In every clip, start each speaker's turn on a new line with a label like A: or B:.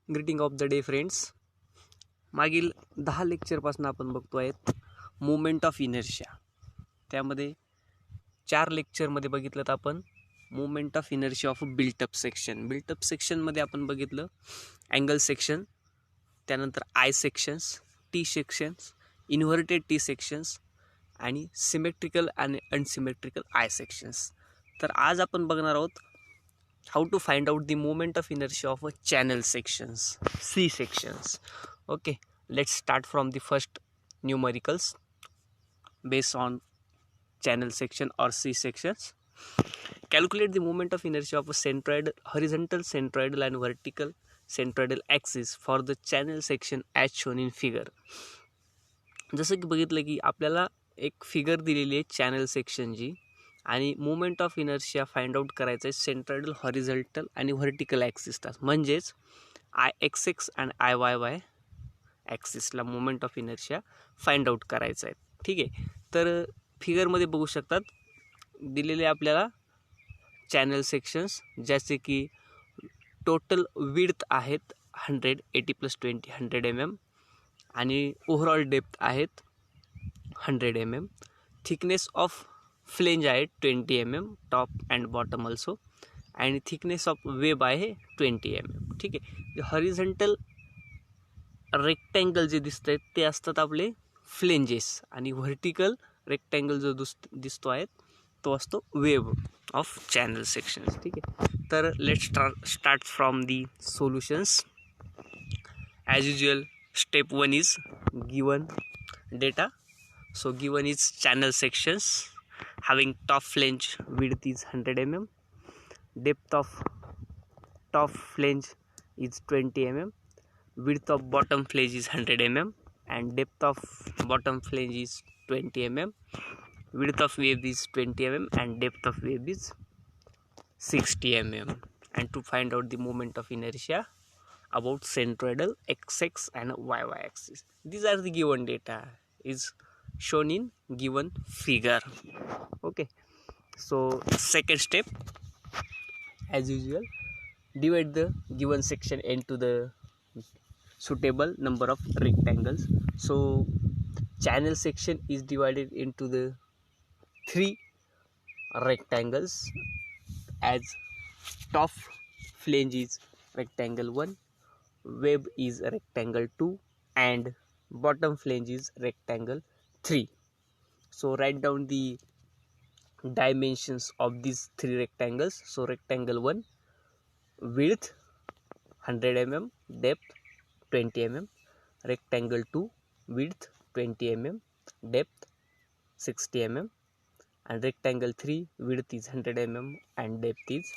A: Greeting of the day friends. मागील 10 लेक्चरपासून आपण बघतो आहेत मुवमेंट ऑफ इनर्शिया. त्यामध्ये 4 लेक्चरमध्ये बघितलं तर आपण movement of inertia of built up section. Built up सेक्शनमध्ये आपण बघितलं अँगल सेक्शन, त्यानंतर I sections, T sections, inverted T sections आणि सिमेट्रिकल आणि अनसिमेट्रिकल आय सेक्शन्स. तर आज आपण बघणार आहोत how to find out the moment of inertia of a channel sections, C sections. Okay, let's start from the first numericals based on channel section or C sections. Calculate the moment of inertia of a centroidal, horizontal centroidal and vertical centroidal axis for the channel section as shown in figure. जसं की बघितलं की आपल्याला एक figure दिलेली आहे channel सेक्शनची आणि movement of inertia find out करायचं आहे सेंट्रॉइडल, हॉरिझॉन्टल आणि व्हर्टिकल ॲक्सिसला, म्हणजेच I X X and I Y Y ॲक्सिसला movement of inertia find out करायचं आहे. ठीक आहे, तर फिगरमध्ये बघू शकतात दिलेले आपल्याला चॅनल सेक्शन्स, ज्याचे की टोटल विड्थ आहेत 100, 80 + 20 100 mm आणि ओव्हरऑल डेप्थ आहेत 100 mm. थिकनेस ऑफ फ्लेंज आहे 20 mm top and bottom also, आणि थिकनेस ऑफ वेब आहे 20 mm. ठीक आहे, हॉरिझॉन्टल रेक्टँगल जे दिसत आहेत ते असतात आपले फ्लेंजेस, आणि व्हर्टिकल रेक्टँगल जो दिसतो आहे तो असतो वेब ऑफ चॅनल सेक्शन्स. ठीक आहे, तर let's start from the solutions. As usual, step 1 is given data. So given is channel sections having top flange width is 100 mm, depth of top flange is 20 mm, width of bottom flange is 100 mm, and depth of bottom flange is 20 mm, width of wave is 20 mm, and depth of wave is 60 mm. And to find out the moment of inertia about centroidal xx and yy axis, these are the given data is shown in given figure. Okay, so second step, as usual, divide the given section into the suitable number of rectangles. So channel section is divided into the 3 rectangles, as top flange is rectangle 1, web is rectangle 2, and bottom flange is rectangle 3. So write down the dimensions of these 3 rectangles. So rectangle 1, width 100 mm, depth 20 mm. Rectangle 2, width 20 mm, depth 60 mm. And rectangle 3, width is 100 mm and depth is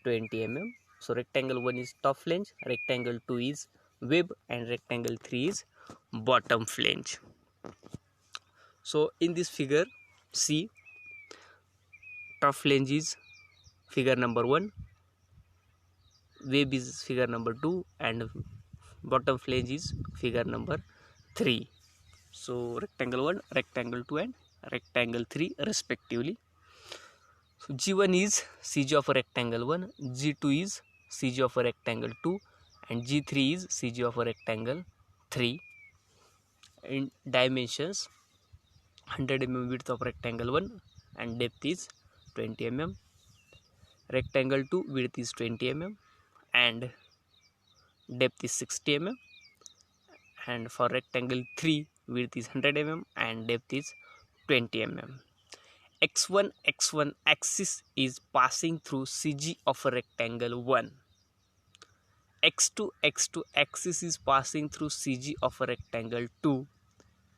A: 20 mm. So rectangle 1 is top flange, rectangle 2 is web, and rectangle 3 is bottom flange. So in this figure, see, top flange is figure number 1, web is figure number 2, and bottom flange is figure number 3. So rectangle 1, rectangle 2, and rectangle 3 respectively. So G1 is CG of a rectangle 1, G2 is CG of a rectangle 2, and G3 is CG of a rectangle 3. In dimensions, 100 mm width of rectangle 1 and depth is 20 mm. Rectangle 2 width is 20 mm and depth is 60 mm. And for rectangle 3, width is 100 mm and depth is 20 mm. X1 axis is passing through CG of a rectangle 1. X2 axis is passing through CG of a rectangle 2,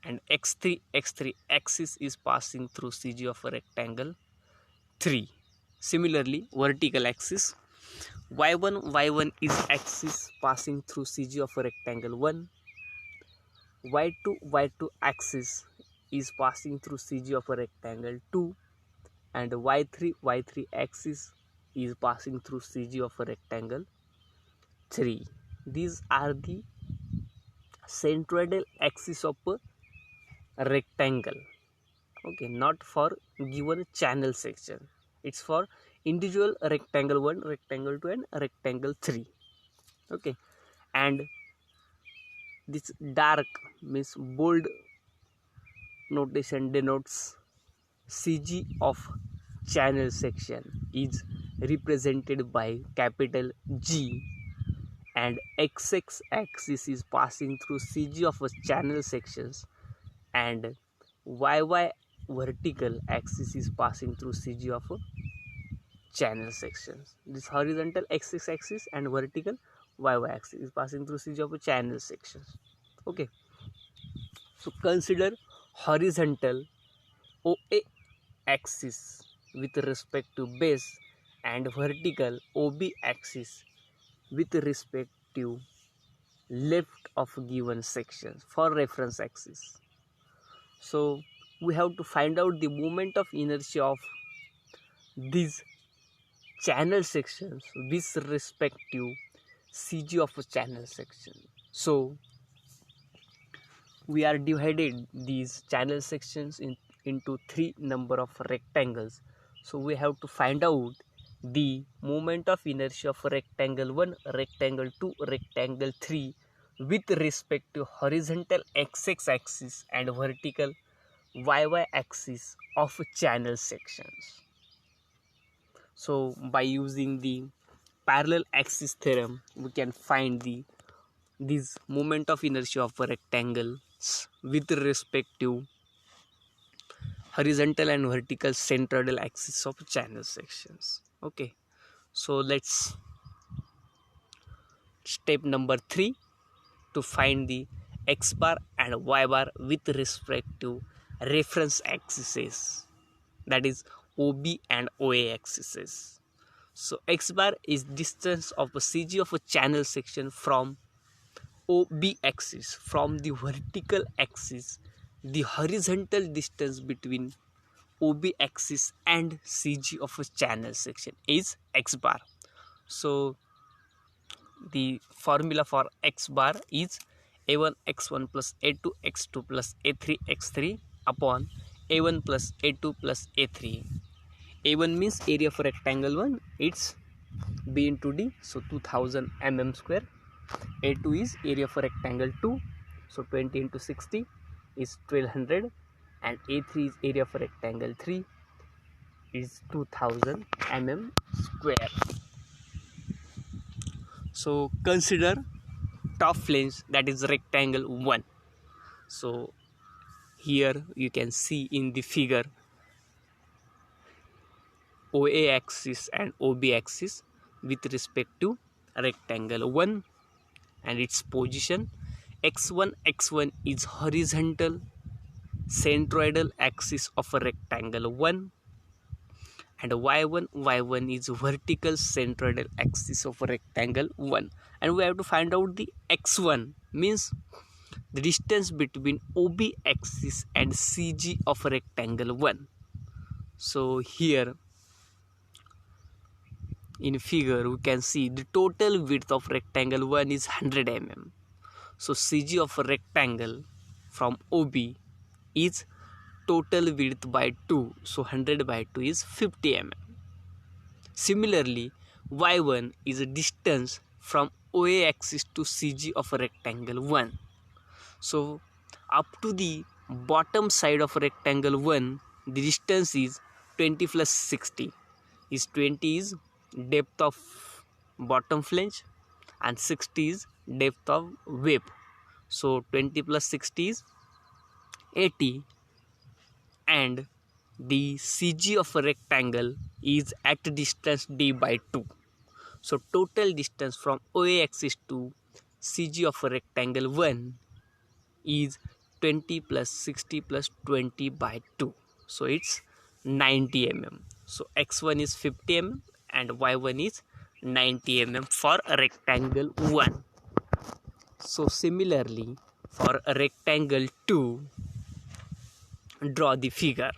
A: and X3 axis is passing through CG of a rectangle 3. Similarly, vertical axis, Y1 is axis passing through CG of a rectangle 1. Y2 axis is passing through CG of a rectangle 2, and Y3 axis is passing through CG of a rectangle 3. These are the centroidal axis of a rectangle. Okay, not for given channel section, it's for individual rectangle 1, rectangle 2, and rectangle 3. Okay, and this dark means bold notation denotes CG of channel section is represented by capital G, and XX axis is passing through CG of a channel sections, and YY vertical axis is passing through CG of a channel sections. This horizontal XX axis and vertical YY axis is passing through CG of a channel sections. Okay, so consider horizontal OA axis with respect to base and vertical OB axis with respect to left of given sections for reference axis. So we have to find out the moment of inertia of these channel sections with respect to CG of a channel section. So we are divided these channel sections into 3 number of rectangles. So we have to find out the moment of inertia of rectangle 1, rectangle 2, rectangle 3 with respect to horizontal XX axis and vertical YY axis of channel sections. So by using the parallel axis theorem, we can find this moment of inertia of rectangles with respect to horizontal and vertical centroidal axis of channel sections. Okay, so let's step number 3 to find the x bar and y bar with respect to reference axes, that is OB and OA axes. So x bar is distance of a CG of a channel section from OB axis. From the vertical axis, the horizontal distance between OB axis and CG of a channel section is x bar. So the formula for x bar is a1 x1 plus a2 x2 plus a3 x3 upon a1 plus a2 plus a3. A1 means area for rectangle 1, it's b into d, so 2000 mm square. A2 is area for rectangle 2, so 20 into 60 is 1200, and A3 is area for rectangle 3 is 2000 mm square. So consider top flange, that is rectangle 1. So here you can see in the figure OA axis and OB axis with respect to rectangle 1 and its position. X1 is horizontal centroidal axis of a rectangle 1, and y1 is vertical centroidal axis of a rectangle 1, and we have to find out the x1 means the distance between OB axis and CG of a rectangle 1. So here in figure we can see the total width of rectangle 1 is 100 mm. So CG of a rectangle from OB is total width by 2, so 100 by 2 is 50 mm. Similarly, y1 is a distance from OA axis to CG of a rectangle 1. So up to the bottom side of a rectangle 1, the distance is 20 plus 60. Is 20 is depth of bottom flange and 60 is depth of web. So 20 plus 60 is 80, and the CG of a rectangle is at distance d by 2. So total distance from OA axis to CG of a rectangle 1 is 20 plus 60 plus 20 by 2. So it's 90 mm. So x1 is 50 mm and y1 is 90 mm for a rectangle 1. So similarly for a rectangle 2, draw the figure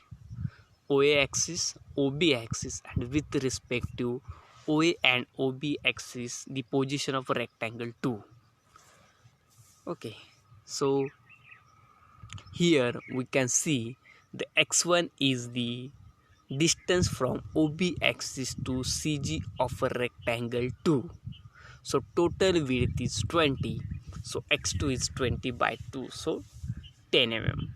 A: OA axis, OB axis, and with respect to OA and OB axis the position of a rectangle 2. Okay, so here we can see the x1 is the distance from OB axis to CG of a rectangle 2. So total width is 20. So x2 is 20 by 2. So 10 mm.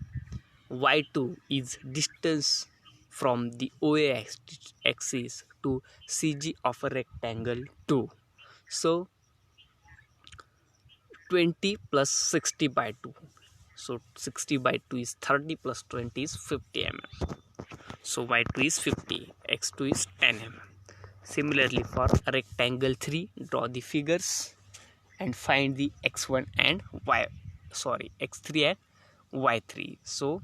A: Y2 is distance from the OA axis to CG of a rectangle 2. So 20 plus 60 by 2. So 60 by 2 is 30 plus 20 is 50 mm. So y2 is 50, x2 is 10 mm. Similarly for rectangle 3, draw the figures and find the x1 and x3 and y3. So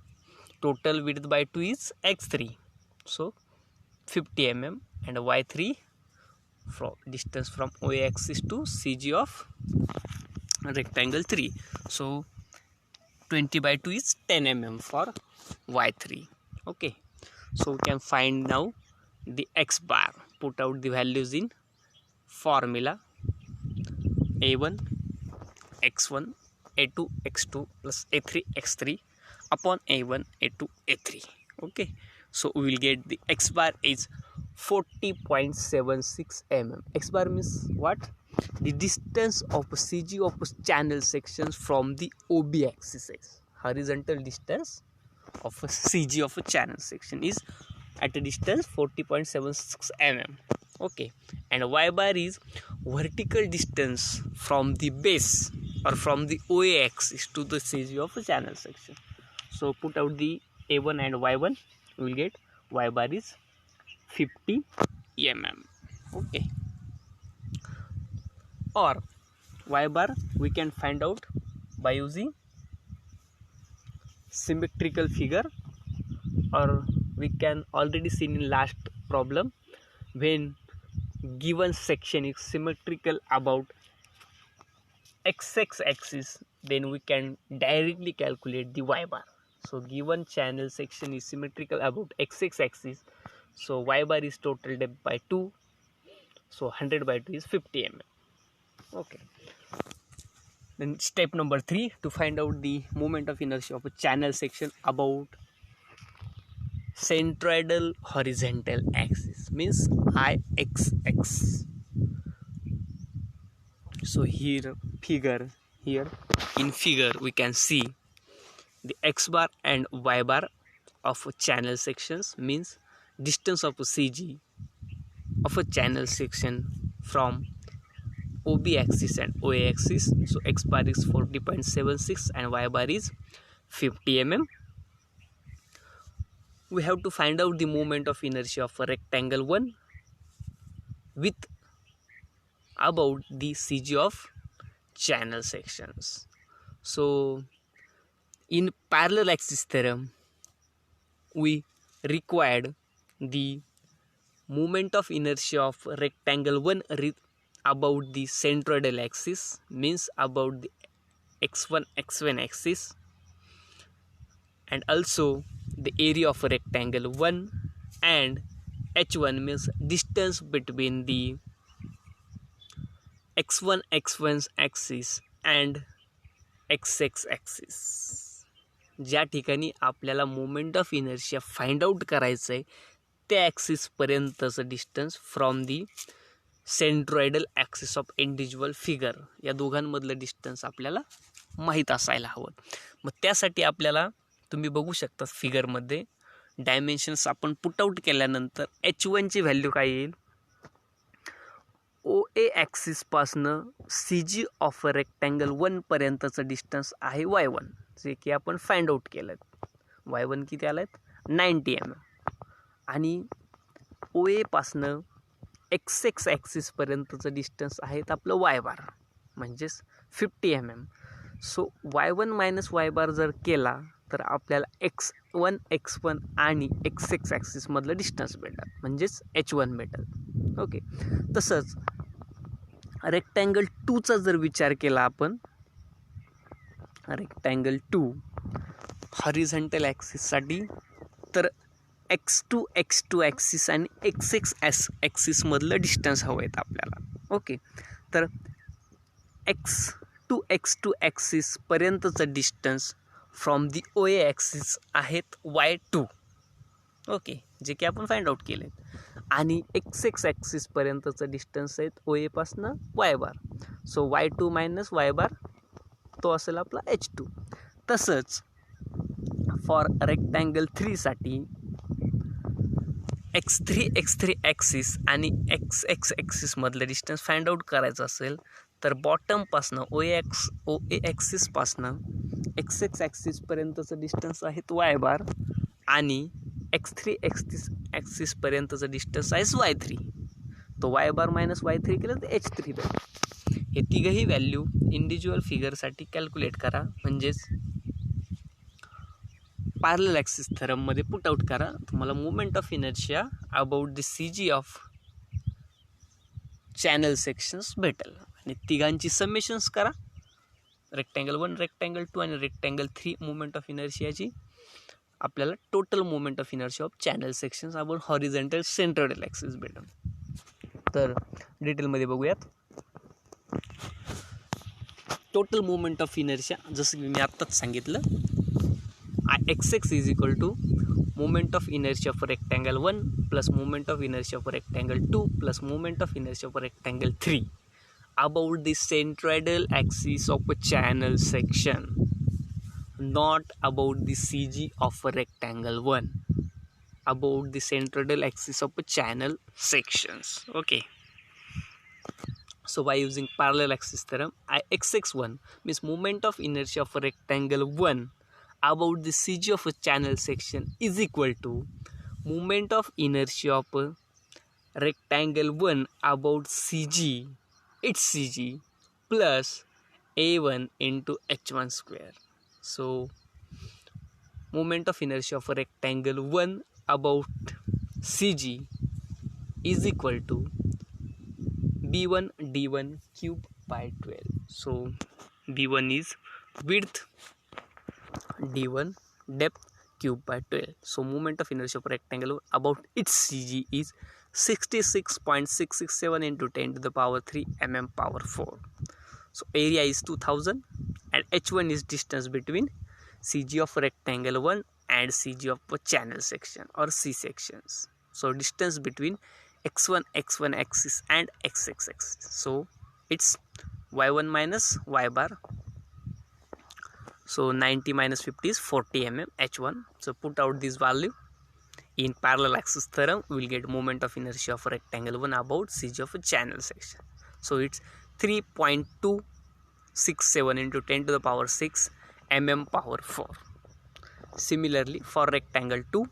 A: total width by 2 is x3. So 50 mm and y3 from distance from OA axis to CG of rectangle 3. So 20 by 2 is 10 mm for y3. Okay, so we can find now the x bar. Put out the values in formula. A1 x1 a2 x2 plus a3 x3 upon a1 a2 a3. Okay, so we will get the x bar is 40.76 mm. X bar means what? The distance of CG of channel sections from the OB axis. Horizontal distance of a CG of a channel section is at a distance 40.76 mm. Okay, and y bar is vertical distance from the base or from the OA axis to the CG of a channel section. So put out the a1 and y1, we will get y bar is 50 mm. Okay, or y bar we can find out by using symmetrical figure, or we can already seen in last problem when given section is symmetrical about x axis, then we can directly calculate the y bar. So given channel section is symmetrical about x axis, so y bar is total depth by 2, so 100 by 2 is 50 mm. Okay, then step number 3, to find out the moment of inertia of a channel section about centroidal horizontal axis, means IXX. So here in figure we can see the x bar and y bar of channel sections, means distance of CG of a channel section from OB axis and OA axis. So x bar is 40.76 and y bar is 50 mm. We have to find out the moment of inertia of a rectangle 1 with about the CG of channel sections. So in parallel axis theorem, we required the moment of inertia of rectangle 1 about the centroidal axis, means about the x1 axis, and also the area of a rectangle 1, and h1 means distance between the x1 axis and xx axis. ज्या ठिकाणी आपल्याला moment of inertia find out करायचं आहे त्या axis पर्यंतचं distance from the centroidal axis of individual figure, या दोघांमधलं distance आपल्याला माहीत असायला हवं. मग त्यासाठी आपल्याला तुम्ही बघू शकता फिगरमध्ये डायमेन्शन्स आपण पुट आउट केल्यानंतर h1ची व्हॅल्यू काय येईल, OA ॲक्सिसपासनं CG ऑफ रेक्टँगल 1 पर्यंतचं डिस्टन्स आहे y1, जे की आपण फाइंड आउट केलं. y1 किती आलं आहेत 90 mm, आणि OA पासनं XX ॲक्सिसपर्यंतचं डिस्टन्स आहेत आपलं y बार म्हणजेच 50 mm. सो y1 मायनस y बार जर केला तर आपल्याला x1 आणि XX ॲक्सिसमधलं डिस्टन्स भेटलं, म्हणजेच h1 भेटेल. ओके, तसंच रेक्टँगल 2चा जर विचार केला आपण, रेक्टँगल 2 हॉरिझॉन्टल ॲक्सिससाठी, तर x2 ॲक्सिस आणि XX ॲक्सिसमधलं डिस्टन्स हवं आहेत आपल्याला. ओके, तर x2 ॲक्सिसपर्यंतचं distance from the OA axis आहेत y2. ओके, जे की आपण फाइंड आउट केले, आणि XX ॲक्सिसपर्यंतचं डिस्टन्स आहेत OA पासनं y बार. सो y2 मायनस y बार तो असेल आपला h2. तसंच फॉर रेक्टँगल 3साठी x3 ॲक्सिस आणि x ॲक्सिसमधलं डिस्टन्स फाइंड आउट करायचं असेल तर बॉटमपासनं OA ॲक्सिसपासनं x ॲक्सिसपर्यंतचं डिस्टन्स आहे तो y बार आणि x3 ॲक्सिसपर्यंतचं डिस्टन्स आहे y3. तो y बार मायनस y3 केलं तर h3 भेटेल. हे तिघंही व्हॅल्यू इंडिव्हिज्युअल फिगरसाठी कॅल्क्युलेट करा, म्हणजेच पॅरलल ॲक्सिस थेरममध्ये पुट आउट करा. तुम्हाला moment of inertia about the CG of channel sections भेटेल आणि तिघांची समेशन्स करा. रेक्टँगल 1, रेक्टँगल 2 आणि रेक्टँगल 3 मोमेंट ऑफ इनर्शियाची आपल्याला total moment of inertia of channel sections about horizontal centroidal axis भेटेल. तर डिटेलमध्ये बघूयात. टोटल मोमेंट ऑफ इनर्शिया जसं की मी आत्ताच सांगितलं, xx is equal to moment of inertia for rectangle 1 plus moment of inertia for rectangle 2 plus moment of inertia for rectangle 3 about the centroidal axis of a channel section, not about the CG of a rectangle 1, about the centroidal axis of a channel sections. Okay, so by using parallel axis theorem, xx1 means moment of inertia of a rectangle 1 about the CG of a channel section is equal to moment of inertia of a rectangle 1 about CG, its CG, plus A1 into H1 square. So moment of inertia of a rectangle 1 about CG is equal to B1 D1 cube by 12. So B1 is width, D1 depth cube by 12. So moment of inertia of a rectangle about its CG is 66.667 into 10 to the power 3 mm power 4. So area is 2000 and H1 is distance between CG of rectangle 1 and CG of a channel section or C sections. So distance between x1 axis and x axis. So it's y1 minus y bar. So 90 minus 50 is 40 mm H1. So put out this value. In parallel axis theorem, we will get moment of inertia of a rectangle 1 about CG of a channel section. So it's 3.267 into 10 to the power 6 mm power 4. Similarly, for rectangle 2,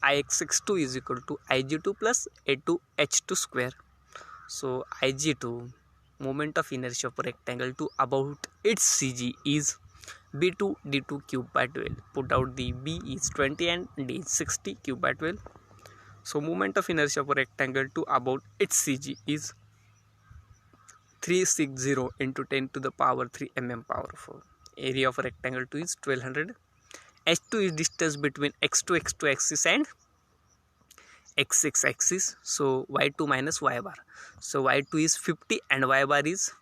A: Ixx2 is equal to Ig2 plus A2 H2 square. So Ig2, moment of inertia of a rectangle 2 about its CG is B2 D2 cube by 12. Put out the B is 20 and D is 60 cube by 12. So moment of inertia for rectangle 2 about its CG is 360 into 10 to the power 3 mm power 4. Area of rectangle 2 is 1200. H2 is distance between x2 axis and x6 axis. So y2 minus y bar. So y2 is 50 and y bar is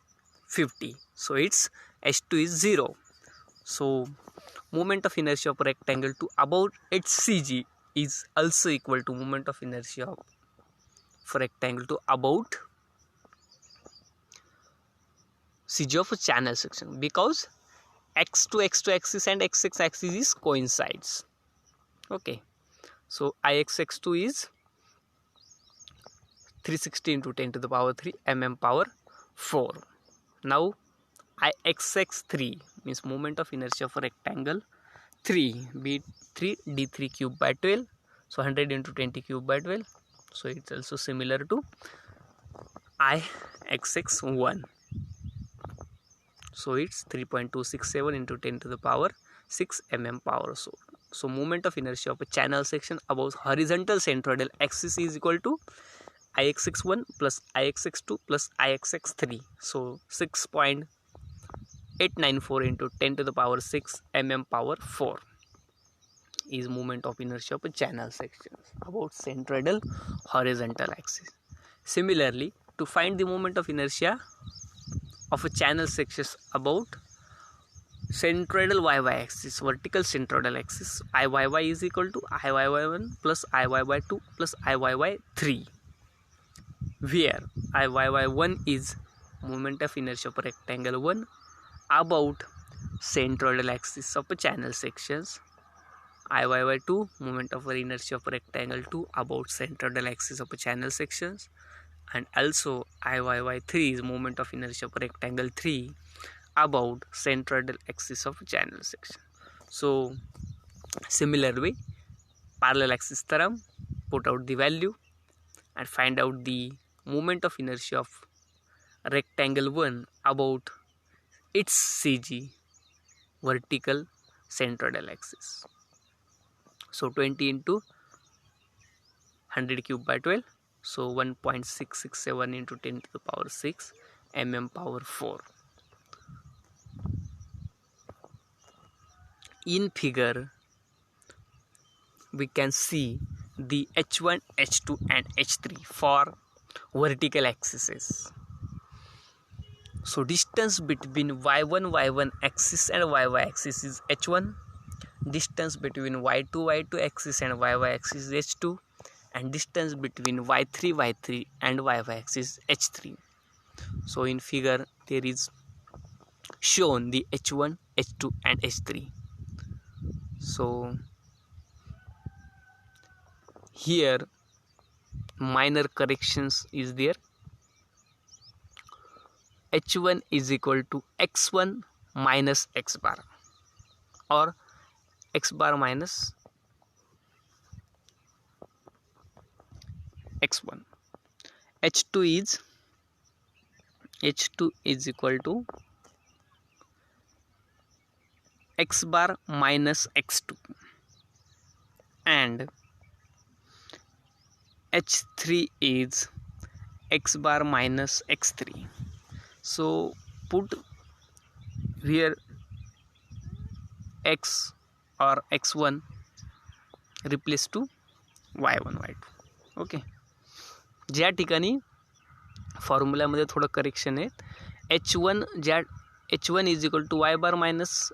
A: 50. So its H2 is 0. So moment of inertia of rectangle 2 about its CG is also equal to moment of inertia for rectangle 2 about CG of a channel section, because x2 axis and x6 axis is coincides. Okay, so Ixx2 is 360 into 10 to the power 3 mm power 4. Now Ixx3 means moment of inertia for rectangle 3 B3 D3 cube by 12. So 100 into 20 cube by 12. So it's also similar to Ixx1. So it's 3.267 into 10 to the power 6 mm power 4. So moment of inertia of a channel section above horizontal centroidal axis is equal to Ixx1 plus Ixx2 plus Ixx3. So 6.894 into 10 to the power 6 mm power 4 is moment of inertia of a channel section about centroidal horizontal axis. Similarly, to find the moment of inertia of a channel section about centroidal yy axis, vertical centroidal axis, Iyy is equal to Iyy1 plus Iyy2 plus Iyy3, where Iyy1 is moment of inertia of rectangle 1 about centroidal axis of channel sections. Iyy2 moment of inertia of rectangle 2 about centroidal axis of channel sections, and also Iyy3 is moment of inertia of rectangle 3 about centroidal axis of channel section. So similar way, parallel axis theorem, put out the value and find out the moment of inertia of rectangle 1 about its CG, vertical centroidal axis. So 20 into 100 cube by 12, so 1.667 into 10 to the power 6 mm power 4. In figure we can see the h1, h2 and h3 for vertical axes. So distance between y1 axis and yy axis is h1, distance between y2 axis and yy axis is h2, and distance between y3 and yy axis is h3. So in figure there is shown the h1, h2 and h3. So here minor corrections is there. h1 is equal to x1 minus x bar, or x bar minus x1. h2 is equal to x bar minus x2, and h3 is x bar minus x3. So put here x or x1 replace to y1 y2. Okay, ज्या ठिकाणी फॉर्म्युल्यामध्ये थोडं correction आहे. h1 is equal to Y bar minus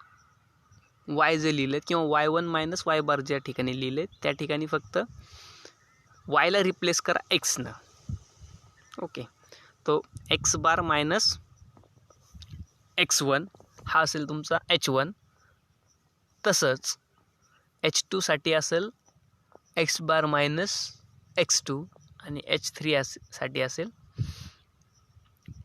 A: Y जे लिहिलं किंवा y1 minus वाय बार ज्या ठिकाणी लिहिले त्या ठिकाणी फक्त वायला रिप्लेस करा एक्सनं. ओके, तो एक्स बार मायनस x1 हा असेल तुमचा h1. तसंच h2 साठी असेल एक्स बार मायनस x2 आणि h3 साठी असेल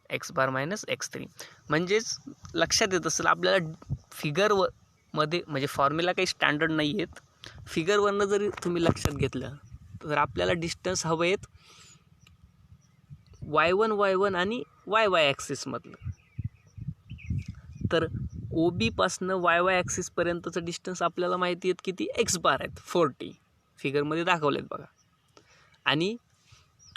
A: एक्स बार मायनस x3. म्हणजेच लक्षात येत असेल आपल्याला फिगरमध्ये, म्हणजे फॉर्म्युला काही स्टँडर्ड नाही आहेत, फिगरवरनं जरी तुम्ही लक्षात घेतलं तर आपल्याला डिस्टन्स हवं आहेत y1 आणि yy ॲक्सिसमधलं. तर ओ बीपासनं yy ॲक्सिसपर्यंतचं डिस्टन्स आपल्याला माहिती आहेत किती, एक्स बार आहेत 40, फिगरमध्ये दाखवलेत बघा. आणि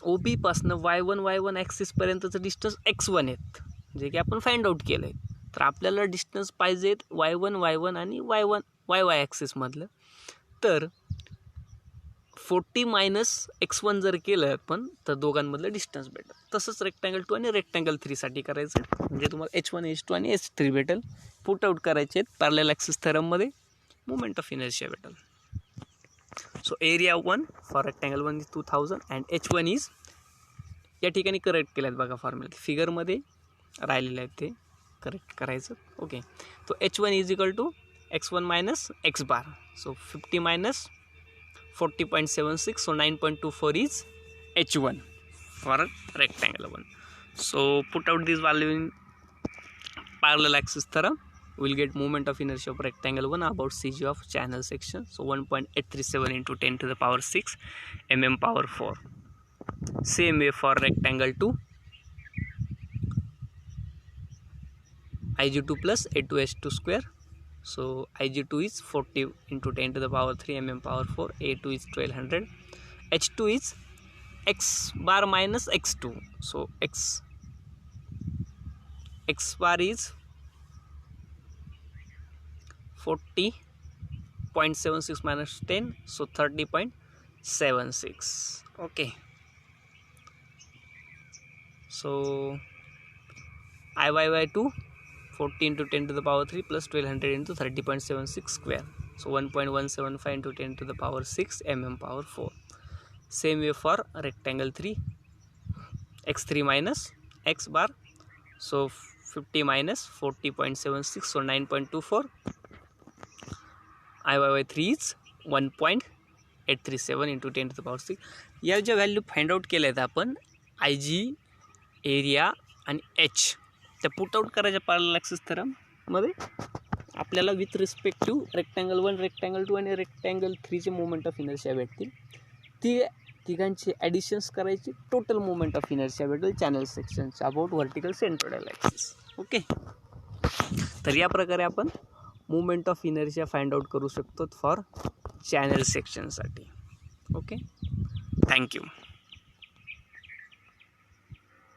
A: ओ बीपासनं y1 ॲक्सिसपर्यंतचं डिस्टन्स x1 आहेत, जे की आपण फाइंड आउट केलं आहे. तर आपल्याला डिस्टन्स पाहिजेत y1 आणि yy ॲक्सिसमधलं. तर 40 मायनस x1 जर केलं आपण तर दोघांमधलं डिस्टन्स भेटेल. तसंच रेक्टँगल 2 आणि रेक्टँगल 3 साठी करायचं, म्हणजे तुम्हाला h1 h2 आणि h3 भेटेल. पुट आउट करायचे आहेत पॅरलल ॲक्सिस थेरममध्ये, मोमेंट ऑफ इनर्शिया भेटेल. So area 1 for rectangle 1 is 2000 and h1 is, या ठिकाणी करेक्ट केलं आहेत बघा फॉर्म्युला, फिगरमध्ये राहिलेलं आहे ते करेक्ट करायचं. ओके, तो h1 is equal to x1 minus X bar. So 50 minus 40.76, so 9.24 is h1 for rectangle 1. So put out this value in parallel axis theorem, we will get moment of inertia of rectangle 1 about CG of channel section. So 1.837 into 10 to the power 6 mm power 4. Same way for rectangle 2, Ig2 plus A2H2 square. So Ig2 is 40 into 10 to the power 3 mm power 4. A2 is 1200. H2 is x bar minus x2. So x bar is 40.76 minus 10, so 30.76. Okay, so Iyy2 40 into 10 to the power 3 plus 1200 into 30.76 square. So 1.175 into 10 to the power 6 mm power 4. Same way for rectangle 3, x3 minus x bar. So 50 minus 40.76, so 9.24. IY3 is 1.837 into 10 to the power 6. या ज्या value find out केल्या आहेत आपण IG, area आणि H त्या put out करायच्या parallel axis थेरममध्ये आपल्याला with respect to rectangle 1, rectangle 2 आणि रेक्टँगल 3चे मोमेंट ऑफ इनर्शिया भेटतील. तिघांची ॲडिशन्स करायची, टोटल मोमेंट ऑफ इनर्शिया भेटेल चॅनल सेक्शनच्या about vertical centroidal axis. Okay, तर या प्रकारे आपण moment of inertia find out करू शकतो फॉर चॅनल सेक्शनसाठी. Okay, thank you.